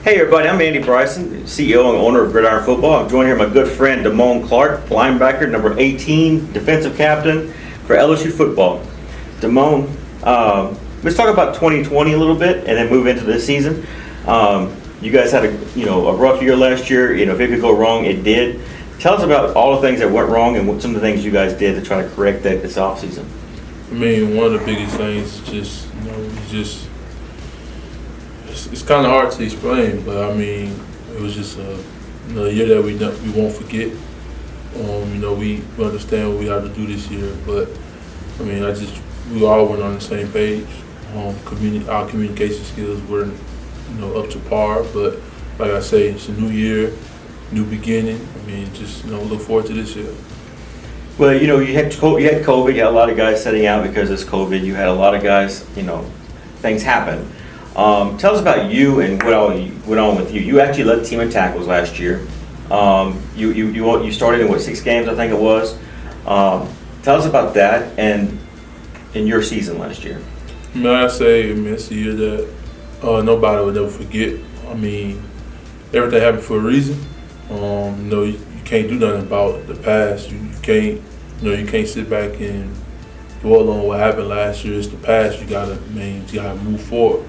Hey everybody, I'm Andy Bryson, CEO and owner of Gridiron Football. I'm joined here by my good friend Damone Clark, linebacker, number 18, defensive captain for LSU football. Damone, let's talk about 2020 a little bit and then move into this season. You guys had a rough year last year. If it could go wrong, it did. Tell us about all the things that went wrong and what some of the things you guys did to try to correct that this offseason. I mean, one of the biggest things it's kind of hard to explain, but I mean, it was just a year that we won't forget. We understand what we have to do this year, but I mean, we all went on the same page. Our communication skills weren't up to par, but like I say, it's a new year, new beginning. I mean, just look forward to this year. Well, you had COVID. You had a lot of guys setting out because of COVID. You had a lot of guys. Things happen. Tell us about you and what went on with you. You actually led the team in tackles last year. You started in 6 games, I think it was. Tell us about that and in your season last year. It's a year that nobody will never forget. I mean, everything happened for a reason. You can't do nothing about the past. You can't sit back and dwell on what happened last year. It's the past. You gotta move forward.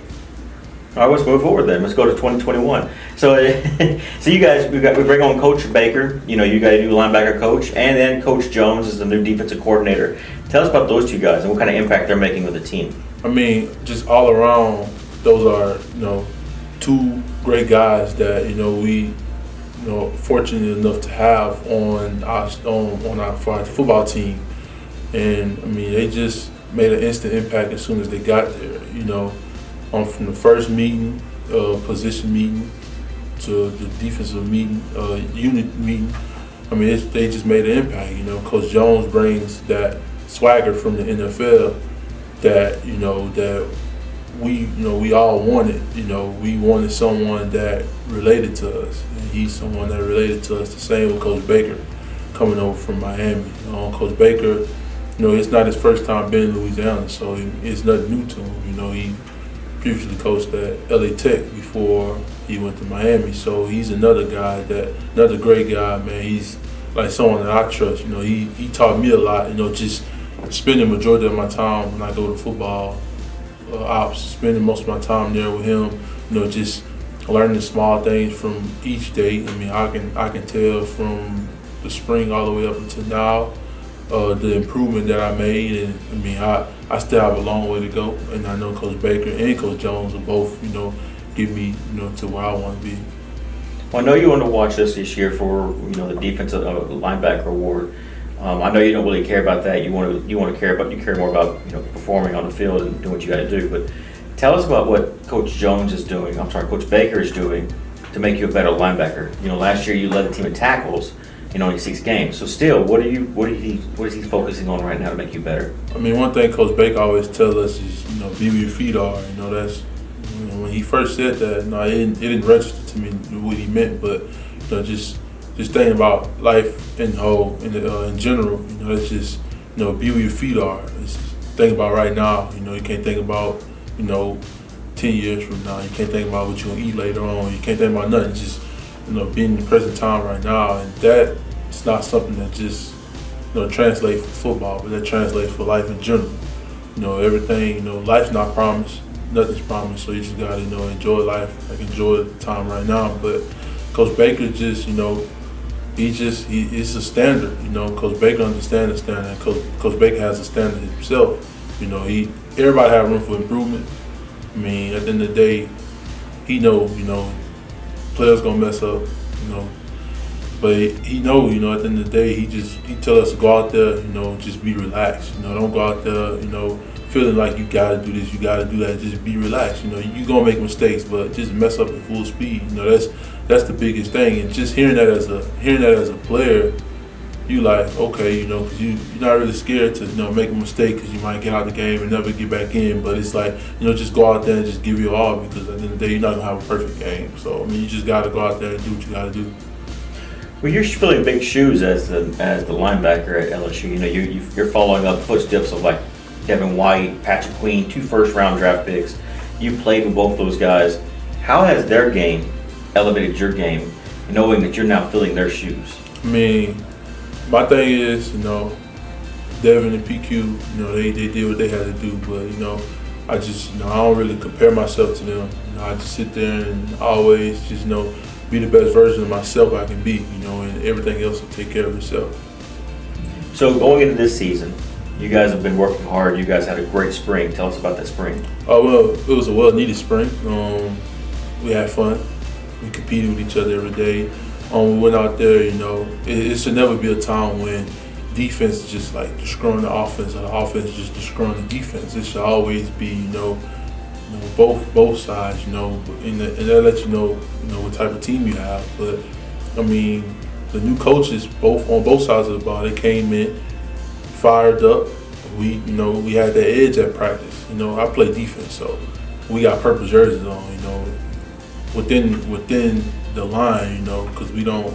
All right, let's move forward then. Let's go to 2021. So you guys, we bring on Coach Baker. You got a new linebacker coach, and then Coach Jones is the new defensive coordinator. Tell us about those two guys and what kind of impact they're making with the team. I mean, just all around, those are two great guys that we fortunate enough to have on our football team, and I mean they just made an instant impact as soon as they got there. From the first meeting, position meeting, to the defensive meeting, unit meeting. I mean, they just made an impact. Coach Jones brings that swagger from the NFL that that we all wanted. We wanted someone that related to us, and he's someone that related to us. The same with Coach Baker coming over from Miami. Coach Baker, it's not his first time being in Louisiana, so it's nothing new to him. He previously coached at LA Tech before he went to Miami, so he's another great guy, man. He's like someone that I trust. He taught me a lot. Just spending the majority of my time when I go to football ops, spending most of my time there with him. Just learning small things from each day. I mean, I can tell from the spring all the way up until now the improvement that I made, and I mean I still have a long way to go, and I know Coach Baker and Coach Jones will both get me to where I want to be. Well, I know you want to watch us this year for the defensive linebacker award. I know you don't really care about that. You care more about performing on the field and doing what you got to do. But tell us about what Coach Baker is doing to make you a better linebacker. Last year you led the team in tackles in only 6 games. So still, what is he focusing on right now to make you better? I mean, one thing Coach Baker always tells us is be where your feet are. That's when he first said that. It didn't register to me what he meant, but just thinking about life in general. It's just be where your feet are. It's think about right now. You can't think about 10 years from now. You can't think about what you're gonna eat later on. You can't think about nothing. Just being in the present time right now, and that it's not something that just translates for football, but that translates for life in general. Everything. Life's not promised. Nothing's promised. So you just gotta enjoy life. Like enjoy the time right now. But Coach Baker just he's a standard. Coach Baker understands the standard. Coach Baker has a standard himself. Everybody have room for improvement. I mean, at the end of the day, he knows. Players gonna mess up. But he knows. At the end of the day, he tell us to go out there. Just be relaxed. Don't go out there. Feeling like you gotta do this, you gotta do that. Just be relaxed. You gonna make mistakes, but just mess up at full speed. That's the biggest thing. And just hearing that as a player, you like, okay, because you're not really scared to make a mistake because you might get out of the game and never get back in. But it's like just go out there and just give your all, because at the end of the day you're not gonna have a perfect game. So I mean, you just gotta go out there and do what you gotta do. Well, you're filling big shoes as the linebacker at LSU. You're following up footsteps of like Devin White, Patrick Queen, 2 first-round draft picks. You played with both those guys. How has their game elevated your game, knowing that you're now filling their shoes? I mean, my thing is, Devin and PQ, they did what they had to do, but, I just, I don't really compare myself to them. I just sit there and always just, be the best version of myself I can be, and everything else will take care of itself. So going into this season, you guys have been working hard. You guys had a great spring. Tell us about that spring. Oh, well, it was a well-needed spring. We had fun. We competed with each other every day. We went out there, it should never be a time when defense is just like destroying the offense or the offense just destroying the defense. It should always be, both sides, and that lets you know what type of team you have. But I mean, the new coaches, on both sides of the ball, they came in fired up. We had that edge at practice. I play defense, so we got purple jerseys on. Within the line, because we don't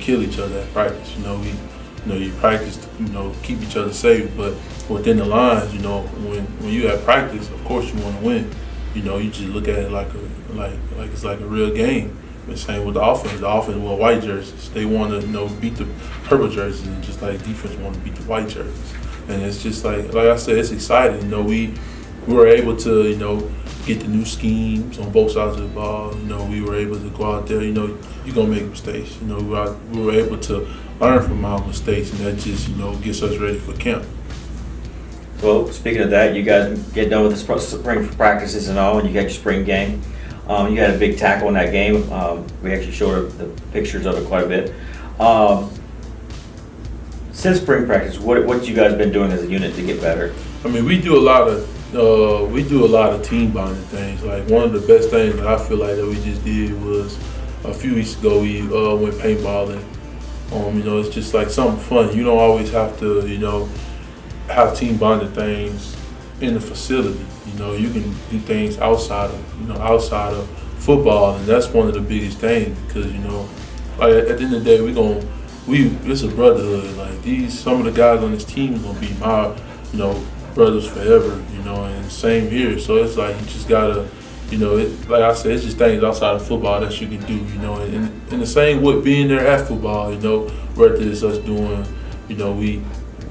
kill each other at practice. You practice to, keep each other safe, but within the lines, when you at practice, of course you want to win. You just look at it like it's like a real game. The same with the offense. The offense wear white jerseys. They want to, beat the purple jerseys, and just like defense want to beat the white jerseys. And it's just like I said, it's exciting. We were able to, get the new schemes on both sides of the ball. We were able to go out there. You're gonna make mistakes. We were able to learn from our mistakes, and that just, gets us ready for camp. Well, speaking of that, you guys get done with the spring practices and all, and you got your spring game. You had a big tackle in that game. We actually showed the pictures of it quite a bit. Since spring practice, what you guys been doing as a unit to get better? I mean, we do a lot of team bonding things. Like, one of the best things that I feel like that we just did was a few weeks ago we went paintballing. It's just like something fun. You don't always have to, have team bonding things in the facility. You can do things outside of football, and that's one of the biggest things because like at the end of the day, it's a brotherhood. Like some of the guys on this team are gonna be my brothers forever. And same here. So it's like you just gotta. Like I said, it's just things outside of football that you can do, and the same with being there at football, whether it's us doing, we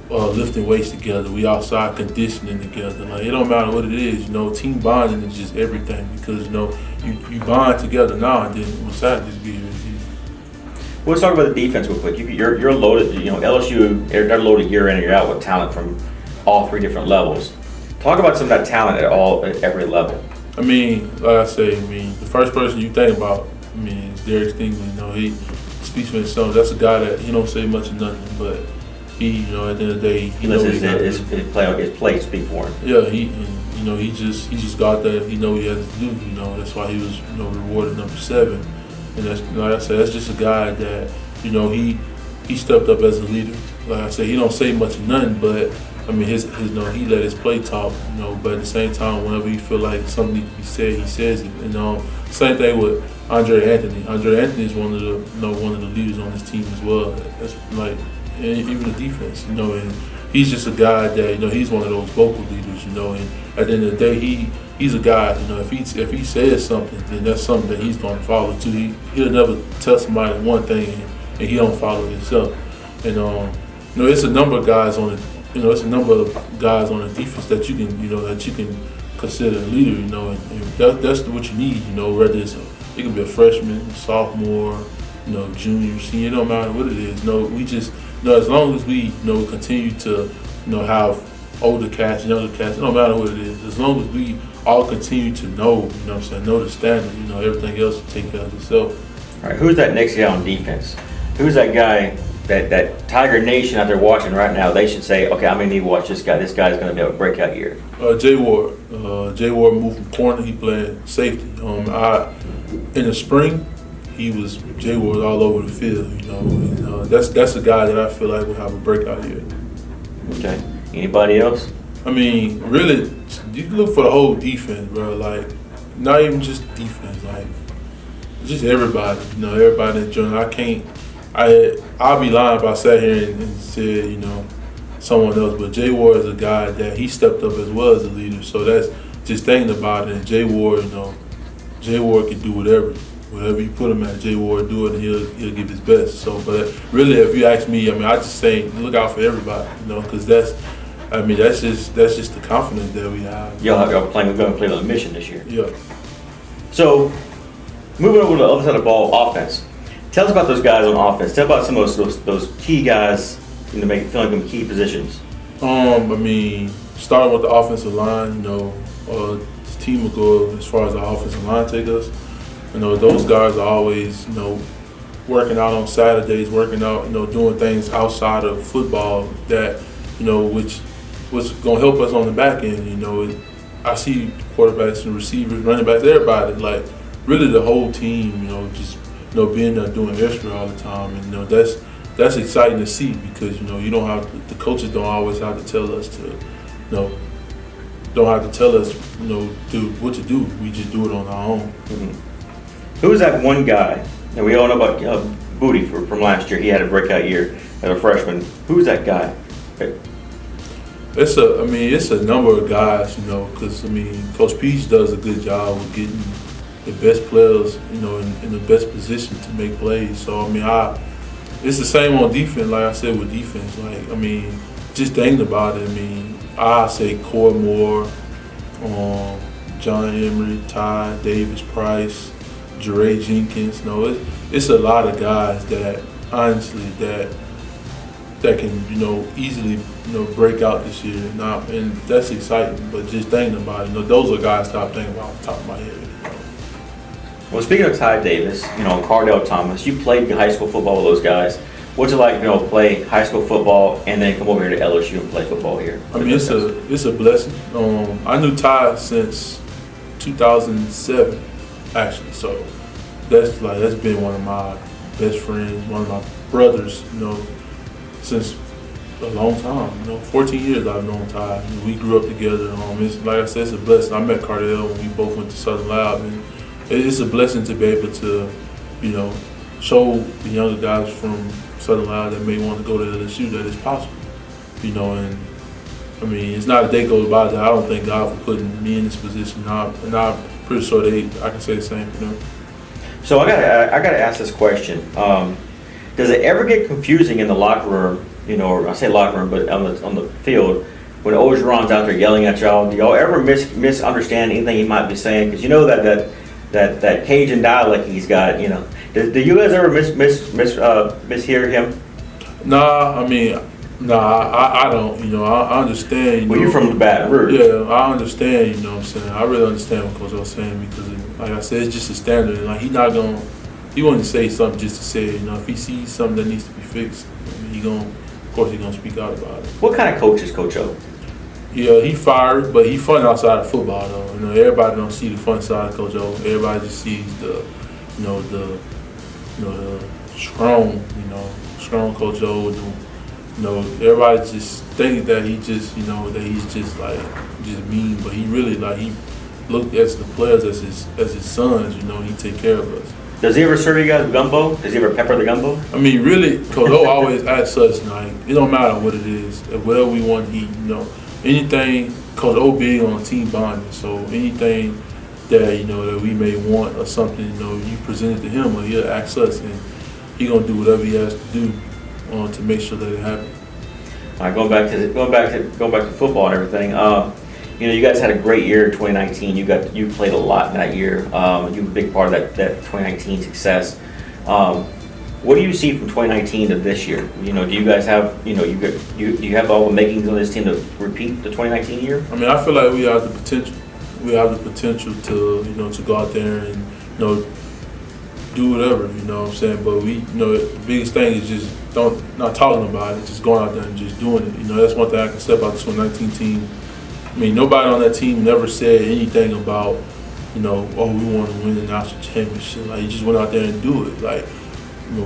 lifting weights together, we outside conditioning together. Like, it don't matter what it is, team bonding is just everything because, you bond together now, and then when Saturdays be here. Let's talk about the defense real quick. You're loaded, LSU, they're loaded year in and year out with talent from all three different levels. Talk about some of that talent at every level. I mean, like I say, the first person you think about, is Derek Stingley. He speaks for himself. That's a guy that he don't say much of nothing, but he, at the end of the day, he knows his play speak for him. Yeah, he just got that. He know he has to do. That's why he was rewarded number 7. And that's, like I said, that's just a guy that he stepped up as a leader. Like I said, he don't say much of nothing, but his he let his play talk, but at the same time, whenever he feel like something needs to be said, he says it. Same thing with Andre Anthony. Andre Anthony is one of the leaders on this team as well. That's like, and even the defense, and he's just a guy that he's one of those vocal leaders, and at the end of the day, he's a guy, if he says something, then that's something that he's going to follow too. He'll never tell somebody one thing and he don't follow himself. And it's a number of guys on it. It's a number of guys on the defense that you can consider a leader, and that's what you need, whether it can be a freshman, sophomore, junior, senior, it don't matter what it is. We just, as long as we, continue to, have older cats, younger cats, it don't matter what it is. As long as we all continue to know the standard, everything else will take care of itself. All right, who's that next guy on defense? Who's that guy? That Tiger Nation out there watching right now, they should say, okay, I'm going to need to watch this guy. This guy's going to be a breakout year. Jay Ward. Jay Ward moved from corner. He played safety. In the spring, Jay Ward all over the field. And, that's a guy that I feel like will have a breakout year. Okay. Anybody else? Really, you can look for the whole defense, bro. Like, not even just defense. Like, just everybody. Everybody that joined. I'll be lying if I sat here and said, someone else. But Jay Ward is a guy that he stepped up as well as a leader. So that's just thinking about it. And Jay Ward, Jay Ward can do whatever. wherever you put him at, Jay Ward do it, and he'll give his best. So, but really, if you ask me, I mean, I just say look out for everybody, because that's just the confidence that we have. Y'all are playing. We're going to play on a mission this year. Yeah. So, moving over to the other side of the ball, offense. Tell us about those guys on offense. Tell about some of those key guys filling them key positions. I mean, starting with the offensive line, the team will go as far as the offensive line take us. Those guys are always, working out on Saturdays, working out, doing things outside of football that, which was going to help us on the back end. I see quarterbacks and receivers, running backs, everybody, like really the whole team, just, being there doing extra all the time. And, that's exciting to see because, you don't have, the coaches don't always have to tell us to, don't have to tell us, do what to do. We just do it on our own. Mm-hmm. Who is that one guy? And we all know about Booty from last year. He had a breakout year as a freshman. Who's that guy? It's a number of guys, because Coach Peach does a good job of getting the best players, in the best position to make plays. So it's the same on defense. Like I said with defense, just thinking about it. I say Coy Moore, John Emery, Ty Davis Price, Jeray Jenkins. It's a lot of guys that honestly that can easily break out this year. And that's exciting. But just thinking about it, those are guys that I'm thinking about off the top of my head. Well, speaking of Ty Davis, Cardell Thomas, you played high school football with those guys. What's it like, play high school football and then come over here to LSU and play football here? It's a blessing. I knew Ty since 2007, actually. So that's been one of my best friends, one of my brothers, since a long time. 14 years I've known Ty. We grew up together. It's like I said, it's a blessing. I met Cardell when we both went to Southern Lab, and it's a blessing to be able to, show the younger guys from Southern Lab that may want to go to LSU that it's possible. And it's not a day goes by that I don't thank God for putting me in this position. And I'm pretty sure I can say the same for them. So I gotta ask this question. Does it ever get confusing in the locker room? Or I say locker room, but on the field, when Orgeron's out there yelling at y'all, do y'all ever misunderstand anything he might be saying? Because that Cajun dialect he's got. Do you guys ever mishear him? Nah, I don't. I understand. Well, you're from the Baton Rouge. Yeah, I understand. What I'm saying. I really understand what Coach was saying because, like I said, it's just a standard. And he wouldn't say something just to say it. If he sees something that needs to be fixed, of course, he's gonna speak out about it. What kind of coach is Coach O? Yeah, he fired, but he fun outside of football though. Everybody don't see the fun side of Coach O. Everybody just sees the strong Coach O. Everybody just think that he just, that he's just mean, but he really he looked at the players as his sons. He take care of us. Does he ever serve you guys gumbo? Does he ever pepper the gumbo? Really, Coach O always asks us, it don't matter what it is, whatever we want to eat, anything. Coach O being on team bonding, so anything that that we may want or something, you present it to him, or he'll ask us, and he gonna do whatever he has to do to make sure that it happens. All right, going back to football and everything. You guys had a great year in 2019. You played a lot in that year. You were a big part of that 2019 success. What do you see from 2019 to this year? Do you guys have do you have all the makings on this team to repeat the 2019 year? I feel like we have the potential. We have the potential to to go out there and do whatever. What I'm saying. But the biggest thing is just not talking about it. Just going out there and just doing it. That's one thing I can say about the 2019 team. Nobody on that team never said anything about, we want to win the national championship. You just went out there and do it.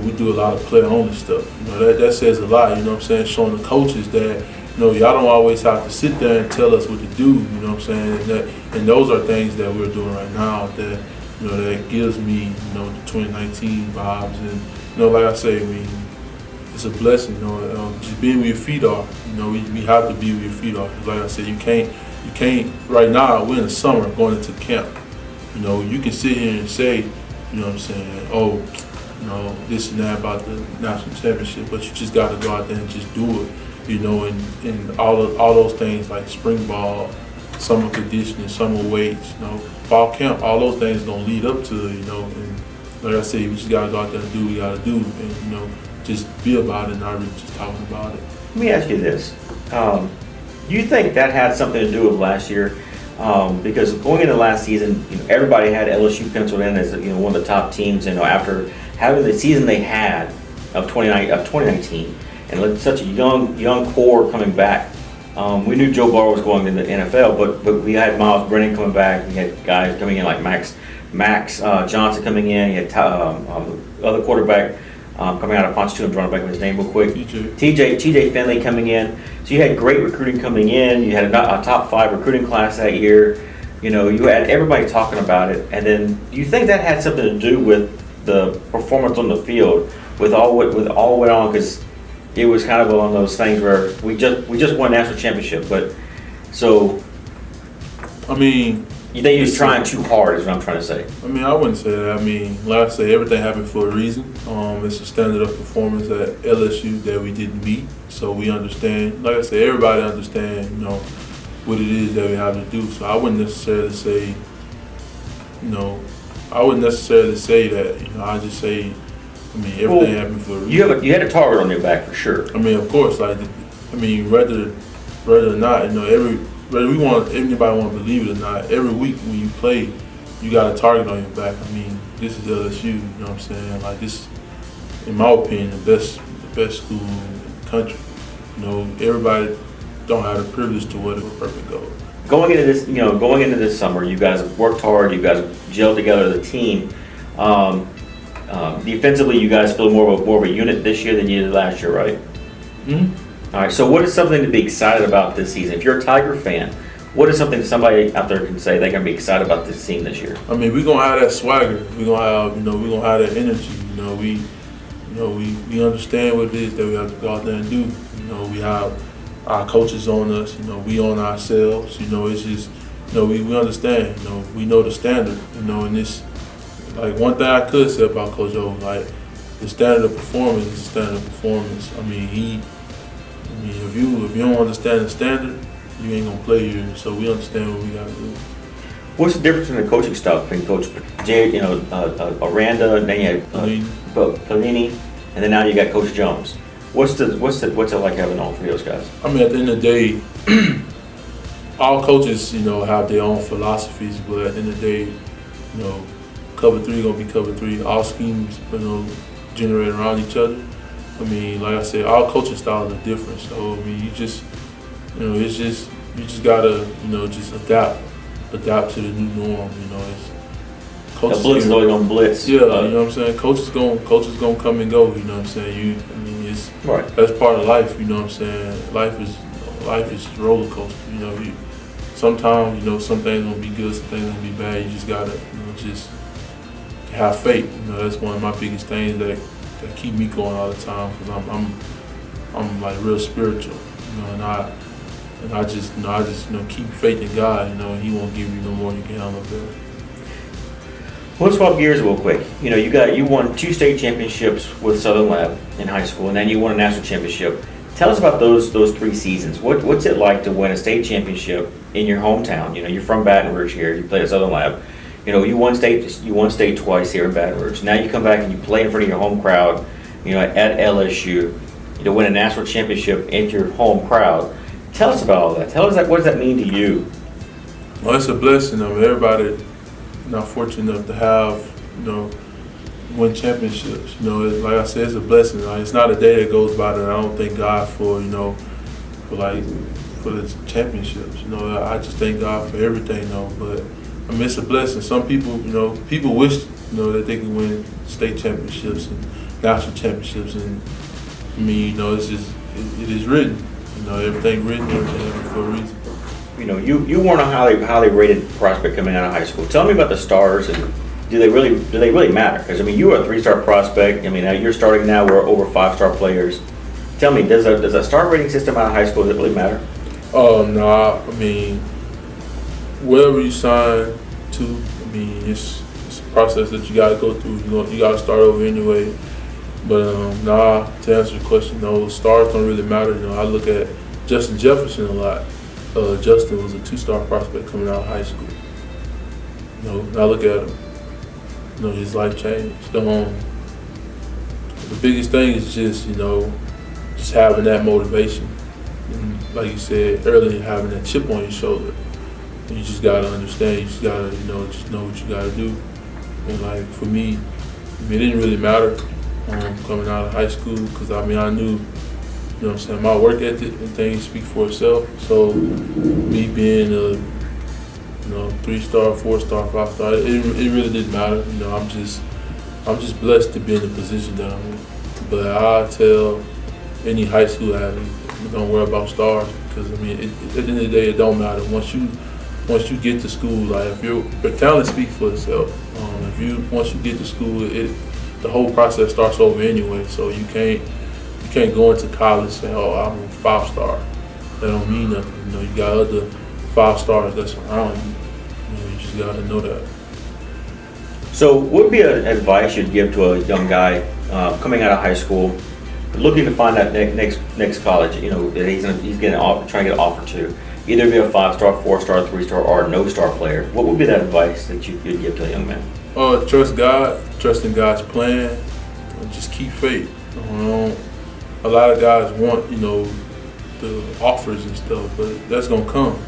We do a lot of player-only stuff. That says a lot, what I'm saying, showing the coaches that, y'all don't always have to sit there and tell us what to do, what I'm saying. And those are things that we're doing right now that, that gives me, the 2019 vibes. And, like I say, it's a blessing, just being where your feet are. We have to be where your feet are. Like I said, you can't right now, we're in the summer going into camp. You can sit here and say, you know what I'm saying, oh, you know, this and that about the national championship, but you just got to go out there and just do it, you know, and all those things like spring ball, summer conditioning, summer weights, you know, fall camp, all those things gonna lead up to it, you know, and like I said, we just gotta go out there and do what we gotta do, and you know, just be about it, not really just talking about it. Let me ask you this. Do you think that had something to do with last year? Because going into last season, you know, everybody had LSU penciled in as, you know, one of the top teams. You know, after having the season they had of 2019, and with such a young core coming back, we knew Joe Burrow was going to the NFL, but we had Miles Brennan coming back. We had guys coming in like Max Johnson coming in. You had the other quarterback coming out of Ponchatoula. I'm drawing back with his name real quick. TJ Finley coming in. So you had great recruiting coming in. You had a top 5 recruiting class that year. You know, you had everybody talking about it. And then, do you think that had something to do with the performance on the field, with all what went on? Because it was kind of one of those things where we just won a national championship. But so, I mean, you think he was trying too hard? Is what I'm trying to say. I mean, I wouldn't say that. I mean, like I say, everything happened for a reason. It's a standard of performance at LSU that we didn't meet. So we understand. Like I say, everybody understand, you know, what it is that we have to do. So I wouldn't necessarily say, you know, that. You know, I just say, I mean, everything happened for a reason. You had a target on your back for sure. I mean, of course, like, I mean, whether or not, you know, whether anybody want to believe it or not, every week when you play, you got a target on your back. I mean, this is LSU, you know what I'm saying? Like, this, in my opinion, the best school in the country. You know, everybody don't have the privilege to wear the perfect goal. Going into this summer, you guys have worked hard. You guys have gelled together as a team. Defensively, you guys feel more of a unit this year than you did last year, right? Mm-hmm. All right. So, what is something to be excited about this season? If you're a Tiger fan, what is something somebody out there can say they can be excited about this team this year? I mean, we're gonna have that swagger. We're gonna have that energy. We understand what it is that we have to go out there and do. You know, we have our coaches on us. You know, we on ourselves. You know, it's just, you know, we understand. You know, we know the standard. You know, and this, like, one thing I could say about Coach O, like, the standard of performance is the standard of performance. I mean, if you don't understand the standard, you ain't gonna play here. So we understand what we gotta do. What's the difference in the coaching style between Coach Jay, Aranda, and then you had Pelini, and then now you got Coach Jones? What's it like having all 3 of those guys? I mean, at the end of the day, all coaches, you know, have their own philosophies, but at the end of the day, you know, cover 3 gonna be cover 3. All schemes, you know, generate around each other. I mean, like I said, all coaching styles are different. So I mean, you just gotta, you know, just adapt to the new norm. You know, it's coaches. The blitz is always gonna blitz. Yeah, you know what I'm saying. Coaches gonna come and go. You know what I'm saying. It's right. That's part of life. You know what I'm saying. Life is a roller coaster. You know, sometimes, you know, some things gonna be good, some things gonna be bad. You just gotta, you know, just have faith. You know, that's one of my biggest things that keep me going all the time, because I'm like real spiritual. You know, and I just keep faith in God. You know, and He won't give you no more than you can handle. Well, let's swap gears real quick. You know, you won 2 state championships with Southern Lab in high school, and then you won a national championship. Tell us about those 3 seasons. What's it like to win a state championship in your hometown? You know, you're from Baton Rouge here. You played at Southern Lab. You know, you won state twice here in Baton Rouge. Now you come back and you play in front of your home crowd. You know, at LSU, to win a national championship in your home crowd. Tell us about all that. Tell us what does that mean to you? Well, it's a blessing. I mean, everybody not fortunate enough to have, you know, win championships. You know, like I said, it's a blessing. Like, it's not a day that goes by that I don't thank God for, you know, for the championships. You know, I just thank God for everything, though. But I mean, it's a blessing. Some people, you know, wish, you know, that they can win state championships and national championships. And I mean, you know, it is written. You know, everything written for a reason. You know, you weren't a highly rated prospect coming out of high school. Tell me about the stars, and do they really matter? Because I mean, you were a 3-star prospect. I mean, now you're starting now. We're over 5-star players. Tell me, does a star rating system out of high school, does it really matter? No. I mean, wherever you sign to, I mean, it's process that you got to go through. You got to start over anyway. But to answer your question, no, stars don't really matter. I look at Justin Jefferson a lot. Justin was a 2-star prospect coming out of high school. I look at him. His life changed. The biggest thing is just just having that motivation. And like you said earlier, having that chip on your shoulder. You just gotta understand. You just gotta just know what you gotta do. And like for me, it didn't really matter coming out of high school because I knew. What I'm saying, my work ethic and things speak for itself. So me being a 3-star, 4-star, 5-star, it really didn't matter. I'm just blessed to be in the position that I'm in. But I tell any high school athlete, don't worry about stars because at the end of the day, it don't matter. Once you get to school, like if your talent speaks for itself. Once you get to school, the whole process starts over anyway. So you can't go into college saying, "Oh, I'm a 5-star." That don't mean nothing. You got other 5 stars that's around you. You just got to know that. So, what would be an advice you'd give to a young guy coming out of high school, looking to find that next college? That he's trying to get offered to, either be a 5-star, 4-star, 3-star, or no star player. What would be that advice that you'd give to a young man? Trust God, trust in God's plan, and just keep faith. A lot of guys want, the offers and stuff, but that's gonna come.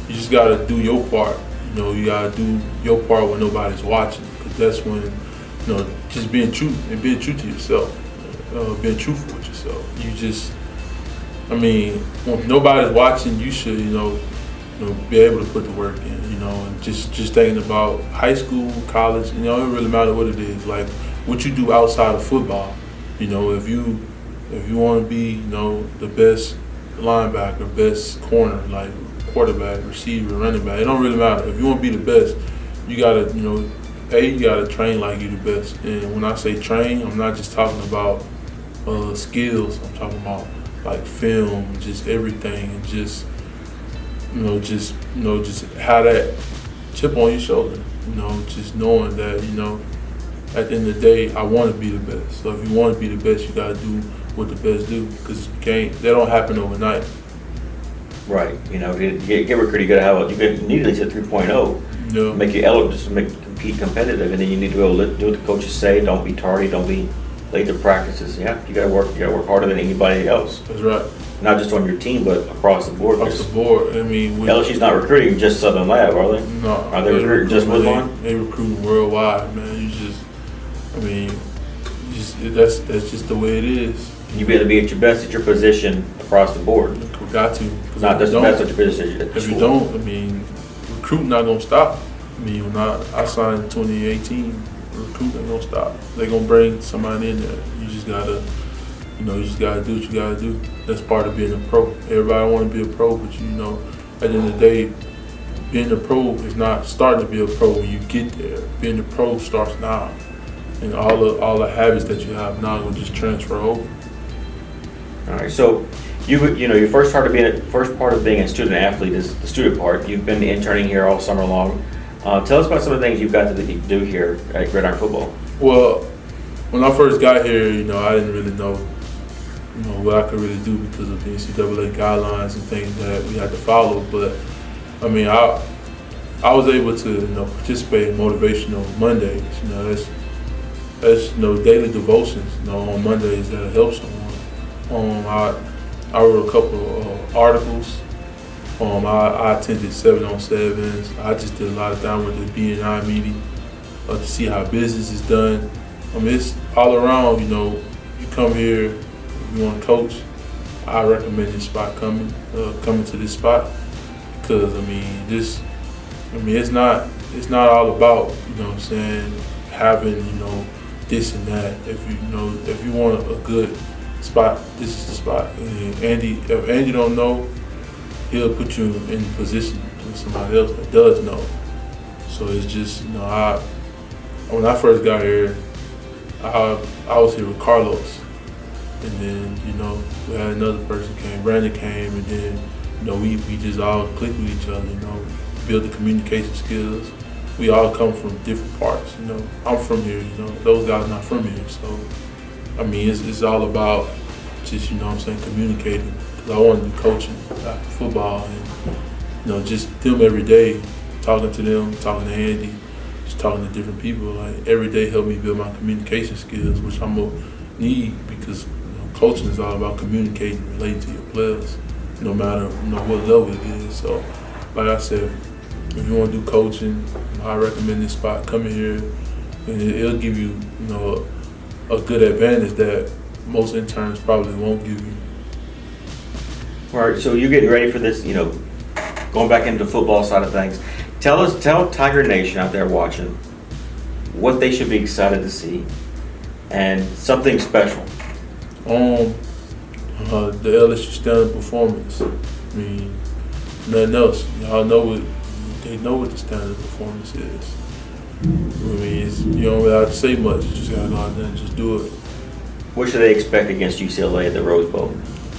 You just gotta do your part. You gotta do your part when nobody's watching, because that's when, just being true to yourself, being truthful with yourself. When nobody's watching, you should, be able to put the work in. And just thinking about high school, college. It don't really matter what it is. Like what you do outside of football. If you want to be, the best linebacker, best corner, like quarterback, receiver, running back, it don't really matter. If you want to be the best, you gotta, you gotta train like you the best. And when I say train, I'm not just talking about skills. I'm talking about like film, just everything, and just have that chip on your shoulder. Just knowing that, at the end of the day, I want to be the best. So if you want to be the best, you gotta do what the best do, because they don't happen overnight. Right. To get recruited, you need at least a 3.0. Yeah. Make you eligible, just to compete competitive, and then you need to be able to do what the coaches say. Don't be tardy. Don't be late to practices. Yeah, you gotta work harder than anybody else. That's right. Not just on your team, but across the board. Across the board. LSU's not recruiting just Southern Lab, are they? No. Are they recruiting just Woodlawn? They recruiting worldwide, man. That's just the way it is. You better be at your best at your position across the board. We got to. Not just the best at your position at the If school. you don't, recruiting not gonna stop. When I signed in 2018, recruiting ain't gonna stop. They gonna bring somebody in there. You just gotta, do what you gotta do. That's part of being a pro. Everybody want to be a pro, but at the end of the day, being a pro is not starting to be a pro when you get there. Being a pro starts now, and all the habits that you have now will just transfer over. All right, so your first part of being a student athlete is the student part. You've been interning here all summer long. Tell us about some of the things you've got to do here at Gridiron Football. Well, when I first got here, I didn't really know, what I could really do because of the NCAA guidelines and things that we had to follow. But I was able to, participate in motivational Mondays. That's daily devotions, on Mondays that'll help someone. I wrote a couple of articles. I attended 7-on-7s. I just did a lot of time with the B&I meeting to see how business is done. It's all around. You come here, you want to coach. I recommend this spot coming to this spot because it's not all about having this and that. If you want a good spot, this is the spot. And if Andy don't know, he'll put you in position with somebody else that does know. So it's just, when I first got here, I was here with Carlos. And then, we had another person came, Brandon came, and then, we just all clicked with each other, build the communication skills. we all come from different parts. You know, I'm from here. You know, those guys not from here. So, I mean, it's all about just, you know what I'm saying, communicating. Because I want to do coaching, football, and, you know, just them every day, talking to them, talking to Andy, just talking to different people. Like, every day help me build my communication skills, which I'm going to need because, you know, coaching is all about communicating, relating to your players, no matter, you know, what level it is. So, like I said, if you want to do coaching, I recommend this spot. Come in here, and it'll give you, you know, a good advantage that most interns probably won't give you. All right, so you're getting ready for this, you know, going back into the football side of things. Tell Tiger Nation out there watching what they should be excited to see and something special. The LSU standard performance. I mean, nothing else. Y'all know what they know what the standard performance is. I mean, you don't really have to say much. You just gotta go out there and just do it. What should they expect against UCLA at the Rose Bowl?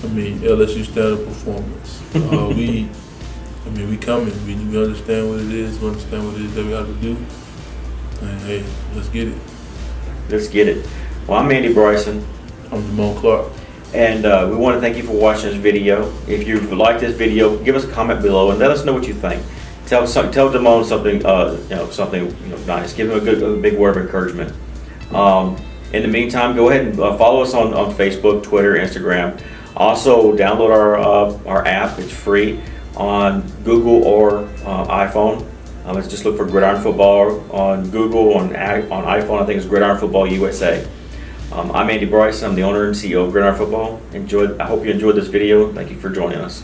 I mean, LSU standard performance. We coming. We understand what it is. We understand what it is that we have to do. And hey, let's get it. Let's get it. Well, I'm Andy Bryson. I'm Damone Clark. And we want to thank you for watching this video. If you've liked this video, give us a comment below and let us know what you think. Tell Damone something, something nice. Give him a big word of encouragement. In the meantime, go ahead and follow us on Facebook, Twitter, Instagram. Also, download our app. It's free on Google or iPhone. Let's just look for Gridiron Football on Google. On iPhone, I think it's Gridiron Football USA. I'm Andy Bryson. I'm the owner and CEO of Gridiron Football. I hope you enjoyed this video. Thank you for joining us.